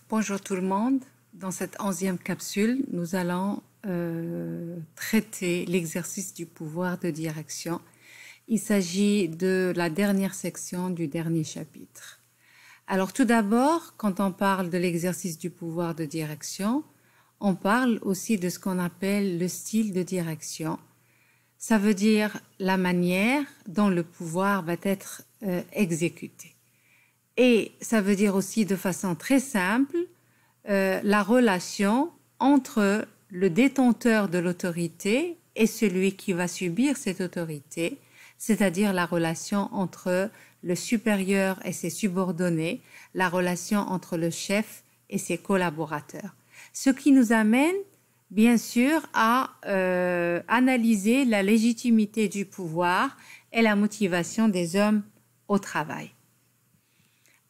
Bonjour tout le monde. Dans cette 11e capsule, nous allons traiter l'exercice du pouvoir de direction. Il s'agit de la dernière section du dernier chapitre. Alors tout d'abord, quand on parle de l'exercice du pouvoir de direction, on parle aussi de ce qu'on appelle le style de direction. Ça veut dire la manière dont le pouvoir va être exécuté. Et ça veut dire aussi de façon très simple la relation entre le détenteur de l'autorité et celui qui va subir cette autorité, c'est-à-dire la relation entre le supérieur et ses subordonnés, la relation entre le chef et ses collaborateurs. Ce qui nous amène bien sûr à analyser la légitimité du pouvoir et la motivation des hommes au travail.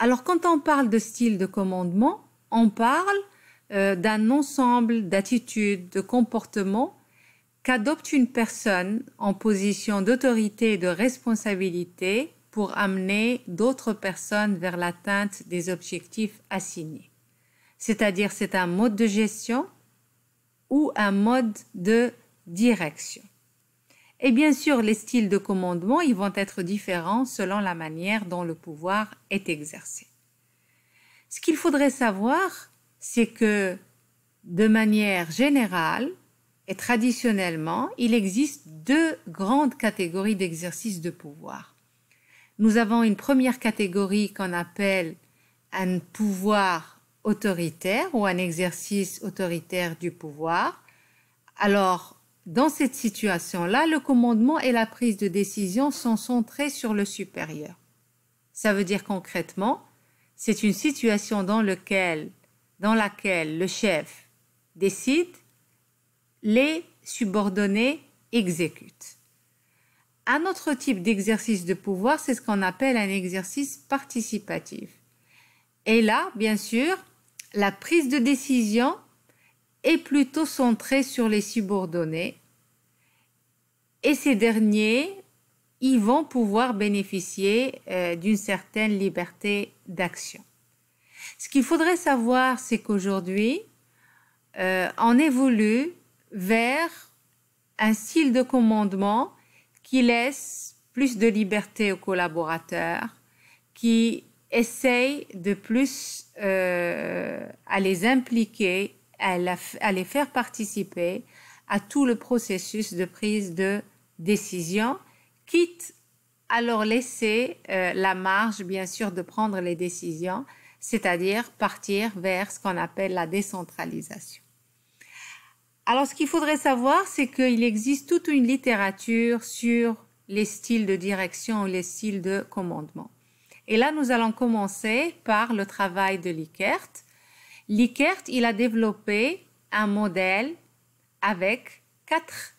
Alors quand on parle de style de commandement, on parle d'un ensemble d'attitudes, de comportements qu'adopte une personne en position d'autorité et de responsabilité pour amener d'autres personnes vers l'atteinte des objectifs assignés. C'est-à-dire c'est un mode de gestion ou un mode de direction. Et bien sûr, les styles de commandement, ils vont être différents selon la manière dont le pouvoir est exercé. Ce qu'il faudrait savoir, c'est que de manière générale et traditionnellement, il existe deux grandes catégories d'exercice de pouvoir. Nous avons une première catégorie qu'on appelle un pouvoir autoritaire ou un exercice autoritaire du pouvoir. Alors, dans cette situation-là, le commandement et la prise de décision sont centrés sur le supérieur. Ça veut dire concrètement, c'est une situation dans laquelle le chef décide, les subordonnés exécutent. Un autre type d'exercice de pouvoir, c'est ce qu'on appelle un exercice participatif. Et là, bien sûr, la prise de décision est plutôt centrée sur les subordonnés et ces derniers, ils vont pouvoir bénéficier d'une certaine liberté d'action. Ce qu'il faudrait savoir, c'est qu'aujourd'hui, on évolue vers un style de commandement qui laisse plus de liberté aux collaborateurs, qui essaye de plus à les impliquer, à les faire participer à tout le processus de prise de décision, quitte à leur laisser la marge, bien sûr, de prendre les décisions, c'est-à-dire partir vers ce qu'on appelle la décentralisation. Alors, ce qu'il faudrait savoir, c'est qu'il existe toute une littérature sur les styles de direction ou les styles de commandement. Et là, nous allons commencer par le travail de Likert. Likert, il a développé un modèle avec 4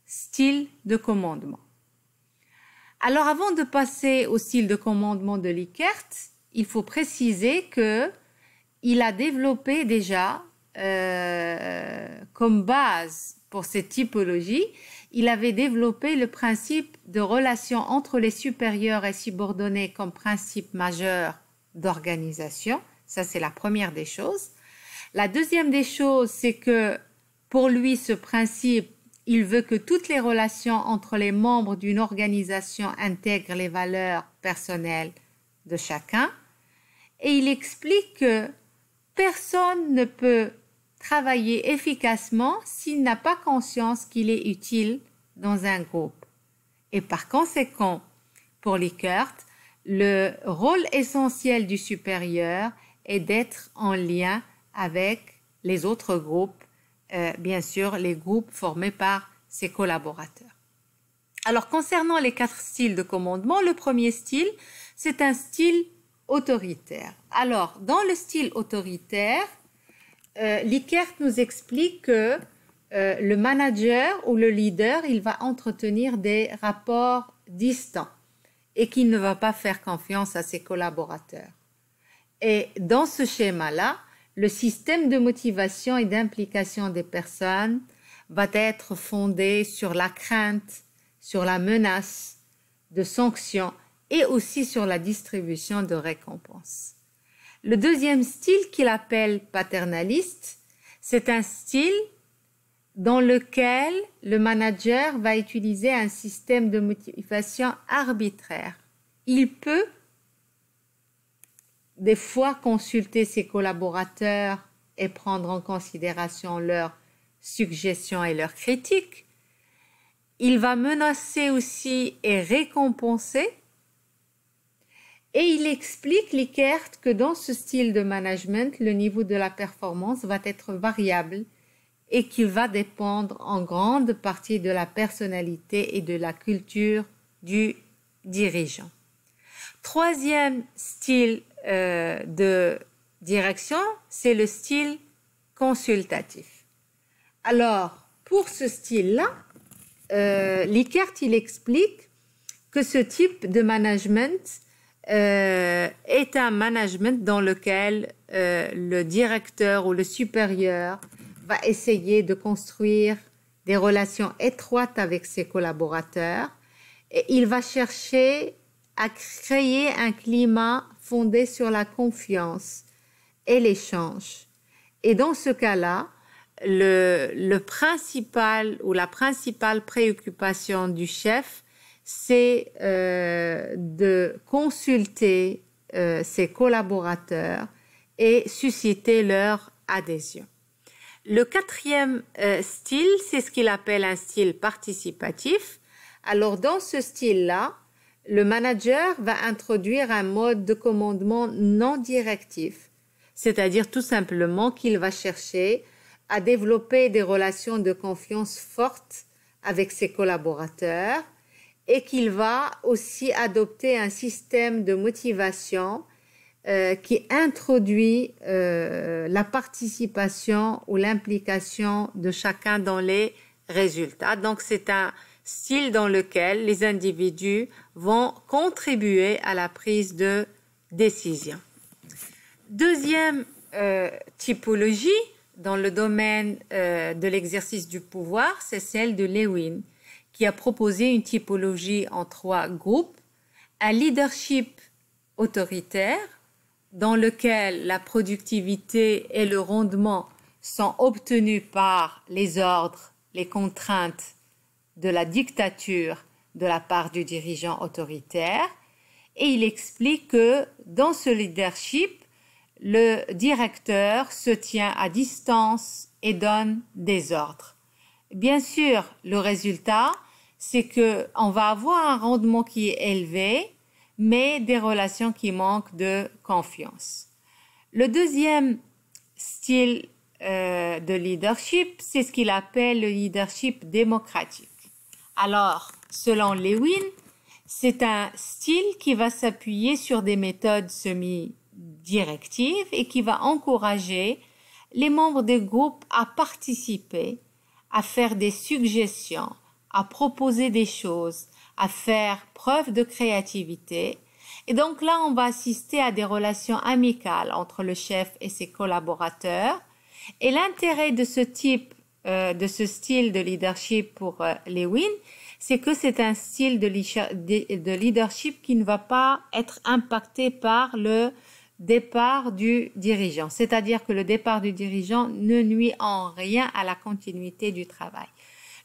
styles de commandement. Alors, avant de passer au style de commandement de Likert, il faut préciser qu'il a développé déjà, comme base pour cette typologie, il avait développé le principe de relation entre les supérieurs et subordonnés comme principe majeur d'organisation. Ça, c'est la première des choses. La deuxième des choses, c'est que pour lui, ce principe, il veut que toutes les relations entre les membres d'une organisation intègrent les valeurs personnelles de chacun. Et il explique que personne ne peut travailler efficacement s'il n'a pas conscience qu'il est utile dans un groupe. Et par conséquent, pour Likert, le rôle essentiel du supérieur est d'être en lien avec les autres groupes, bien sûr les groupes formés par ses collaborateurs. Alors concernant les 4 styles de commandement, le premier style, c'est un style autoritaire. Alors dans le style autoritaire, Likert nous explique que le manager ou le leader, il va entretenir des rapports distants et qu'il ne va pas faire confiance à ses collaborateurs. Et dans ce schéma-là, le système de motivation et d'implication des personnes va être fondé sur la crainte, sur la menace de sanctions et aussi sur la distribution de récompenses. Le deuxième style qu'il appelle paternaliste, c'est un style dans lequel le manager va utiliser un système de motivation arbitraire. Il peut des fois consulter ses collaborateurs et prendre en considération leurs suggestions et leurs critiques. Il va menacer aussi et récompenser. Et il explique, Likert, que dans ce style de management, le niveau de la performance va être variable et qu'il va dépendre en grande partie de la personnalité et de la culture du dirigeant. Troisième style de direction, c'est le style consultatif. Alors, pour ce style-là, Likert, il explique que ce type de management est un management dans lequel le directeur ou le supérieur va essayer de construire des relations étroites avec ses collaborateurs et il va chercher à créer un climat fondé sur la confiance et l'échange. Et dans ce cas-là, le principal ou la principale préoccupation du chef, c'est de consulter ses collaborateurs et susciter leur adhésion. Le quatrième style, c'est ce qu'il appelle un style participatif. Alors, dans ce style-là, le manager va introduire un mode de commandement non directif, c'est-à-dire tout simplement qu'il va chercher à développer des relations de confiance fortes avec ses collaborateurs et qu'il va aussi adopter un système de motivation qui introduit la participation ou l'implication de chacun dans les résultats. Donc, c'est un style dans lequel les individus vont contribuer à la prise de décision. Deuxième typologie dans le domaine de l'exercice du pouvoir, c'est celle de Lewin, qui a proposé une typologie en 3 groupes. Un leadership autoritaire, dans lequel la productivité et le rendement sont obtenus par les ordres, les contraintes de la dictature de la part du dirigeant autoritaire. Et il explique que dans ce leadership, le directeur se tient à distance et donne des ordres. Bien sûr, le résultat, c'est qu'on va avoir un rendement qui est élevé, mais des relations qui manquent de confiance. Le deuxième style de leadership, c'est ce qu'il appelle le leadership démocratique. Alors, selon Lewin, c'est un style qui va s'appuyer sur des méthodes semi-directives et qui va encourager les membres des groupes à participer, à faire des suggestions, à proposer des choses, à faire preuve de créativité. Et donc là, on va assister à des relations amicales entre le chef et ses collaborateurs. Et l'intérêt de ce type, de ce style de leadership pour Lewin, c'est que c'est un style de leadership qui ne va pas être impacté par le départ du dirigeant. C'est-à-dire que le départ du dirigeant ne nuit en rien à la continuité du travail.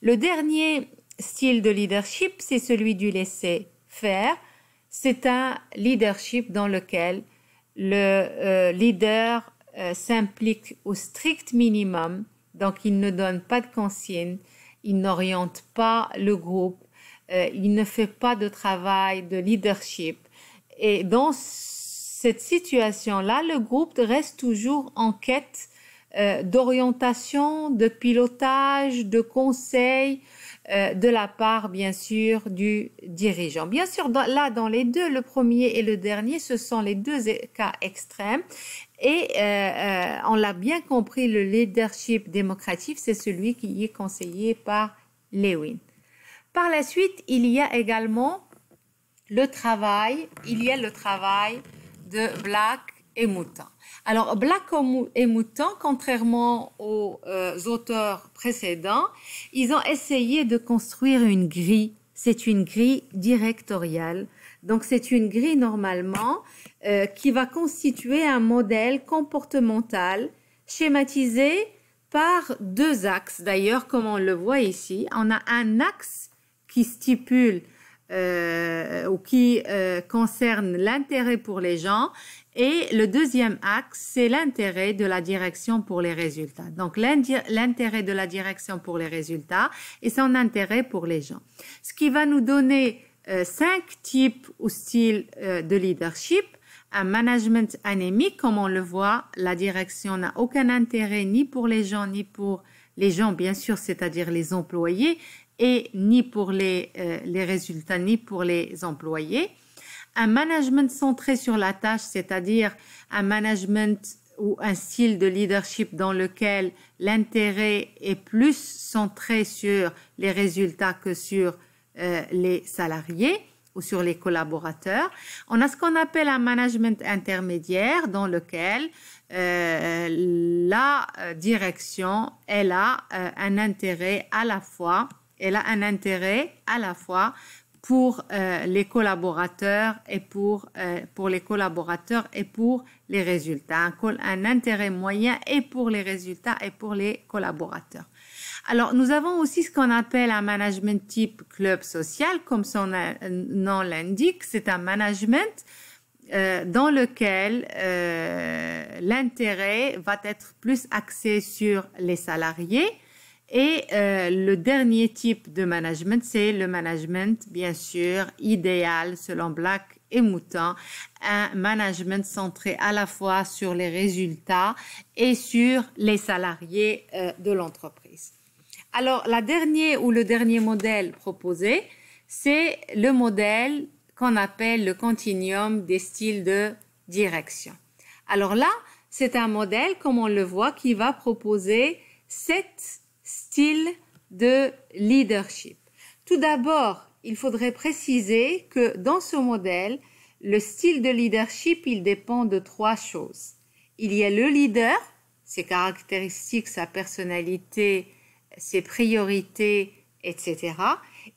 Le dernier style de leadership, c'est celui du laisser-faire. C'est un leadership dans lequel le leader s'implique au strict minimum, donc il ne donne pas de consignes, il n'oriente pas le groupe, il ne fait pas de travail de leadership. Et dans cette situation-là, le groupe reste toujours en quête d'orientation, de pilotage, de conseil, de la part, bien sûr, du dirigeant. Bien sûr, dans les deux, le premier et le dernier, ce sont les deux cas extrêmes. Et on l'a bien compris, le leadership démocratique, c'est celui qui est conseillé par Lewin. Par la suite, il y a également le travail de Black et Mouton. Alors, Black et Mouton, contrairement aux auteurs précédents, ils ont essayé de construire une grille. C'est une grille directoriale Donc, c'est une grille normalement qui va constituer un modèle comportemental schématisé par deux axes. D'ailleurs, comme on le voit ici, on a un axe qui stipule ou qui concerne l'intérêt pour les gens, et le deuxième axe, c'est l'intérêt de la direction pour les résultats. Donc, l'intérêt de la direction pour les résultats et son intérêt pour les gens. Ce qui va nous donner 5 types ou styles de leadership. Un management anémique, comme on le voit, la direction n'a aucun intérêt ni pour les gens, ni pour les gens, bien sûr, c'est-à-dire les employés, et ni pour les résultats, ni pour les employés. Un management centré sur la tâche, c'est-à-dire un management ou un style de leadership dans lequel l'intérêt est plus centré sur les résultats que sur les salariés ou sur les collaborateurs. On a ce qu'on appelle un management intermédiaire dans lequel la direction, elle a un intérêt à la fois, pour les collaborateurs et pour les collaborateurs et pour les résultats. Un intérêt moyen et pour les résultats et pour les collaborateurs. Alors, nous avons aussi ce qu'on appelle un management type club social, comme son nom l'indique. C'est un management dans lequel l'intérêt va être plus axé sur les salariés. Et le dernier type de management, c'est le management, bien sûr, idéal selon Black et Mouton, un management centré à la fois sur les résultats et sur les salariés de l'entreprise. Alors, le dernier modèle proposé, c'est le modèle qu'on appelle le continuum des styles de direction. Alors là, c'est un modèle, comme on le voit, qui va proposer 7 styles de leadership. Tout d'abord, il faudrait préciser que dans ce modèle, le style de leadership, il dépend de 3 choses. Il y a le leader, ses caractéristiques, sa personnalité, ses priorités, etc.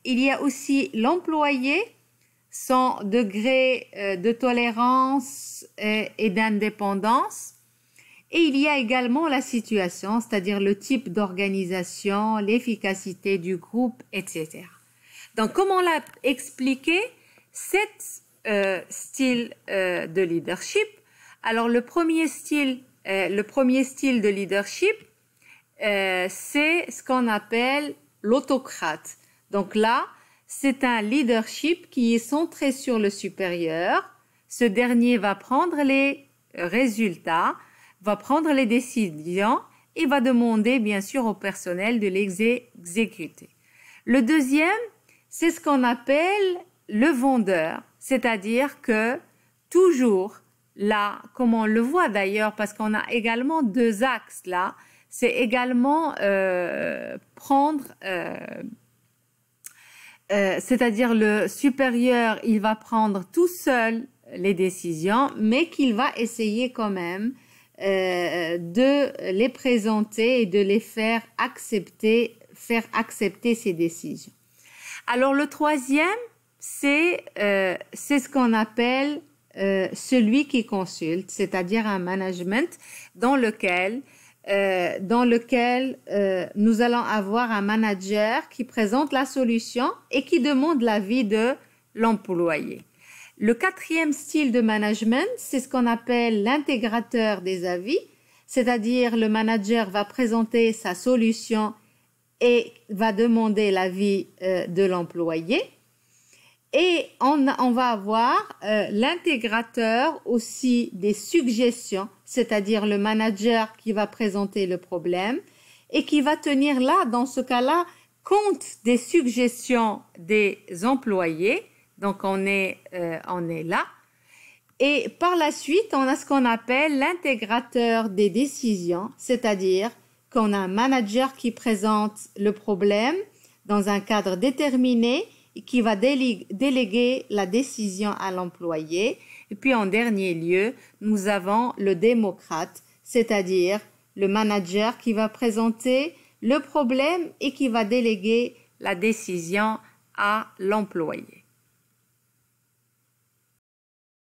Il y a aussi l'employé, son degré de tolérance et d'indépendance. Et il y a également la situation, c'est-à-dire le type d'organisation, l'efficacité du groupe, etc. Donc, comme on l'a expliqué, 7 styles de leadership. Alors, le premier style de leadership, c'est ce qu'on appelle l'autocrate. Donc là, c'est un leadership qui est centré sur le supérieur. Ce dernier va prendre les résultats, va prendre les décisions et va demander bien sûr au personnel de l'exécuter. Le deuxième, c'est ce qu'on appelle le vendeur, c'est-à-dire que toujours là, comme on le voit d'ailleurs, parce qu'on a également 2 axes là, c'est également c'est-à-dire le supérieur, il va prendre tout seul les décisions, mais qu'il va essayer quand même de les présenter et de les faire accepter ces décisions. Alors le troisième, c'est ce qu'on appelle celui qui consulte, c'est-à-dire un management dans lequel nous allons avoir un manager qui présente la solution et qui demande l'avis de l'employé. Le quatrième style de management, c'est ce qu'on appelle l'intégrateur des avis, c'est-à-dire le manager va présenter sa solution et va demander l'avis de l'employé. Et on va avoir l'intégrateur aussi des suggestions, c'est-à-dire le manager qui va présenter le problème et qui va tenir là, dans ce cas-là, compte des suggestions des employés. Donc, on est là. Et par la suite, on a ce qu'on appelle l'intégrateur des décisions, c'est-à-dire qu'on a un manager qui présente le problème dans un cadre déterminé et qui va déléguer la décision à l'employé. Et puis, en dernier lieu, nous avons le démocrate, c'est-à-dire le manager qui va présenter le problème et qui va déléguer la décision à l'employé.